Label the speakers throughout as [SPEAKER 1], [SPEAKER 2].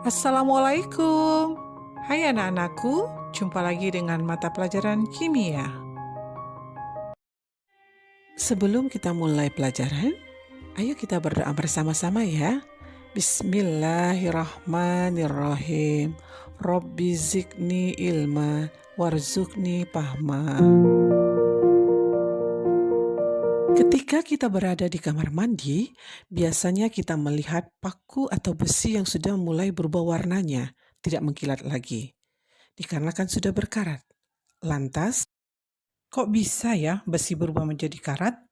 [SPEAKER 1] Assalamualaikum. Hai anak-anakku, jumpa lagi dengan mata pelajaran kimia. Sebelum kita mulai pelajaran, ayo kita berdoa bersama-sama ya. Bismillahirrahmanirrahim. Robbi zidni ilma warzuqni fahma. Ketika kita berada di kamar mandi, biasanya kita melihat paku atau besi yang sudah mulai berubah warnanya, tidak mengkilat lagi, dikarenakan sudah berkarat. Lantas, kok bisa ya besi berubah menjadi karat?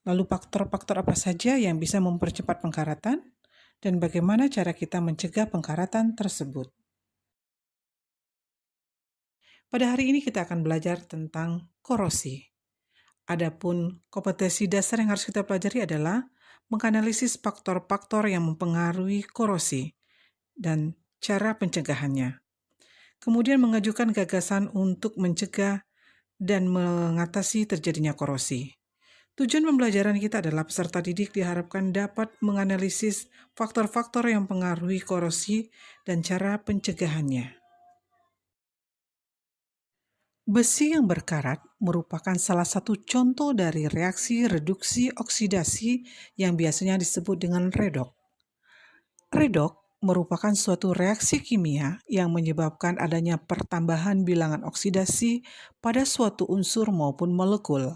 [SPEAKER 1] Lalu faktor-faktor apa saja yang bisa mempercepat pengkaratan? Dan bagaimana cara kita mencegah pengkaratan tersebut? Pada hari ini kita akan belajar tentang korosi. Adapun kompetensi dasar yang harus kita pelajari adalah menganalisis faktor-faktor yang mempengaruhi korosi dan cara pencegahannya. Kemudian mengajukan gagasan untuk mencegah dan mengatasi terjadinya korosi. Tujuan pembelajaran kita adalah peserta didik diharapkan dapat menganalisis faktor-faktor yang mempengaruhi korosi dan cara pencegahannya. Besi yang berkarat merupakan salah satu contoh dari reaksi reduksi oksidasi yang biasanya disebut dengan redok. Redok merupakan suatu reaksi kimia yang menyebabkan adanya pertambahan bilangan oksidasi pada suatu unsur maupun molekul.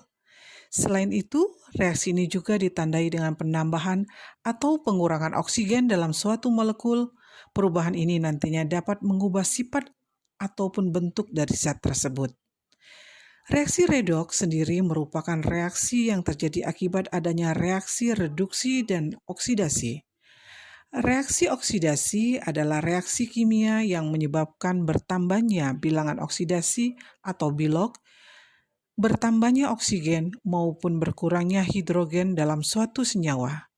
[SPEAKER 1] Selain itu, reaksi ini juga ditandai dengan penambahan atau pengurangan oksigen dalam suatu molekul. Perubahan ini nantinya dapat mengubah sifat ataupun bentuk dari zat tersebut. Reaksi redoks sendiri merupakan reaksi yang terjadi akibat adanya reaksi reduksi dan oksidasi. Reaksi oksidasi adalah reaksi kimia yang menyebabkan bertambahnya bilangan oksidasi atau bilog, bertambahnya oksigen maupun berkurangnya hidrogen dalam suatu senyawa.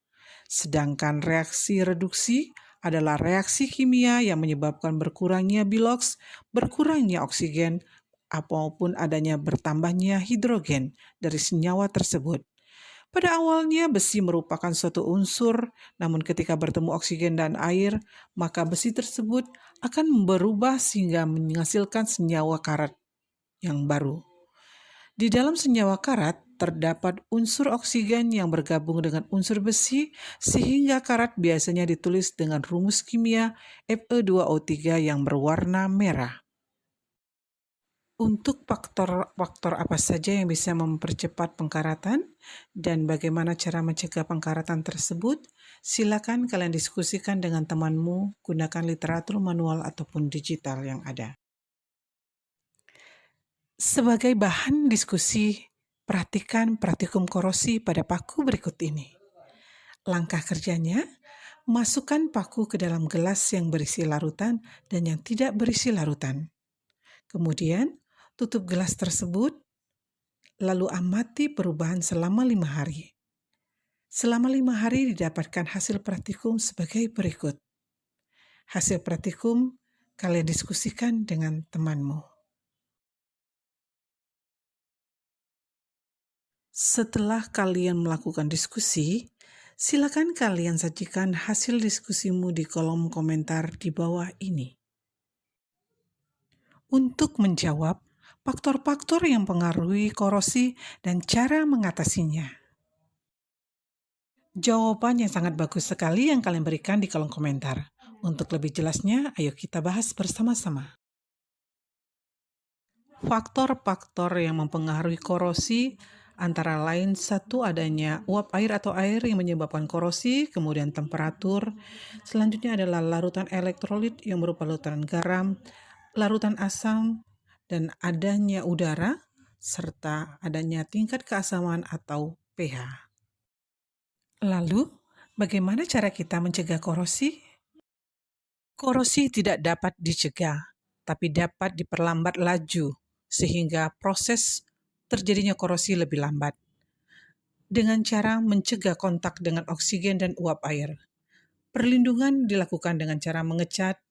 [SPEAKER 1] Sedangkan reaksi reduksi adalah reaksi kimia yang menyebabkan berkurangnya bilogs, berkurangnya oksigen, maupun adanya bertambahnya hidrogen dari senyawa tersebut. Pada awalnya besi merupakan suatu unsur, namun ketika bertemu oksigen dan air, maka besi tersebut akan berubah sehingga menghasilkan senyawa karat yang baru. Di dalam senyawa karat terdapat unsur oksigen yang bergabung dengan unsur besi, sehingga karat biasanya ditulis dengan rumus kimia Fe2O3 yang berwarna merah. Untuk faktor-faktor apa saja yang bisa mempercepat pengkaratan dan bagaimana cara mencegah pengkaratan tersebut, silakan kalian diskusikan dengan temanmu, gunakan literatur manual ataupun digital yang ada. Sebagai bahan diskusi, perhatikan praktikum korosi pada paku berikut ini. Langkah kerjanya, masukkan paku ke dalam gelas yang berisi larutan dan yang tidak berisi larutan. Kemudian, tutup gelas tersebut, lalu amati perubahan selama 5 hari. Selama 5 hari didapatkan hasil praktikum sebagai berikut. Hasil praktikum kalian diskusikan dengan temanmu. Setelah kalian melakukan diskusi, silakan kalian sajikan hasil diskusimu di kolom komentar di bawah ini. Untuk menjawab faktor-faktor yang mempengaruhi korosi dan cara mengatasinya. Jawaban yang sangat bagus sekali yang kalian berikan di kolom komentar. Untuk lebih jelasnya, ayo kita bahas bersama-sama. Faktor-faktor yang mempengaruhi korosi Antara lain satu adanya uap air atau air yang menyebabkan korosi, kemudian temperatur. Selanjutnya adalah larutan elektrolit yang berupa larutan garam, larutan asam, dan adanya udara, serta adanya tingkat keasaman atau pH. Lalu, bagaimana cara kita mencegah korosi? Korosi tidak dapat dicegah, tapi dapat diperlambat laju, sehingga proses terjadinya korosi lebih lambat. Dengan cara mencegah kontak dengan oksigen dan uap air. Perlindungan dilakukan dengan cara mengecat,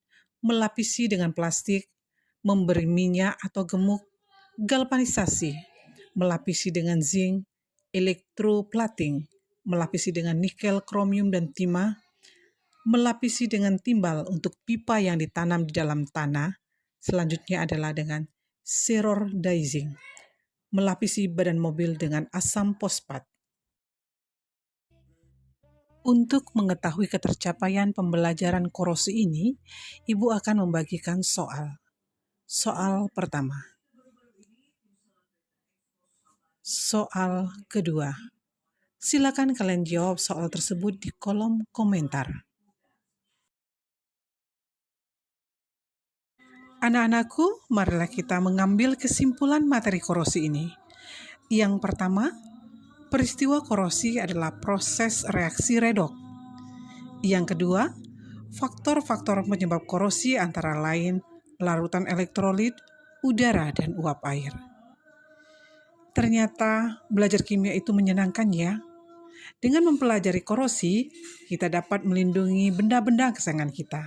[SPEAKER 1] melapisi dengan plastik, memberi minyak atau gemuk, galvanisasi, melapisi dengan zinc, elektroplating, melapisi dengan nikel, kromium, dan timah, melapisi dengan timbal untuk pipa yang ditanam di dalam tanah. Selanjutnya adalah dengan seror dicing, melapisi badan mobil dengan asam fosfat. Untuk mengetahui ketercapaian pembelajaran korosi ini, Ibu akan membagikan soal. Soal pertama. Soal kedua. Silakan kalian jawab soal tersebut di kolom komentar. Anak-anakku, marilah kita mengambil kesimpulan materi korosi ini. Yang pertama, peristiwa korosi adalah proses reaksi redoks. Yang kedua, faktor-faktor penyebab korosi antara lain larutan elektrolit, udara, dan uap air. Ternyata belajar kimia itu menyenangkan ya. Dengan mempelajari korosi, kita dapat melindungi benda-benda kesayangan kita.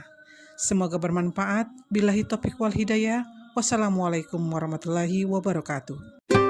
[SPEAKER 1] Semoga bermanfaat. Billahi taufiq wal hidayah. Wassalamualaikum warahmatullahi wabarakatuh.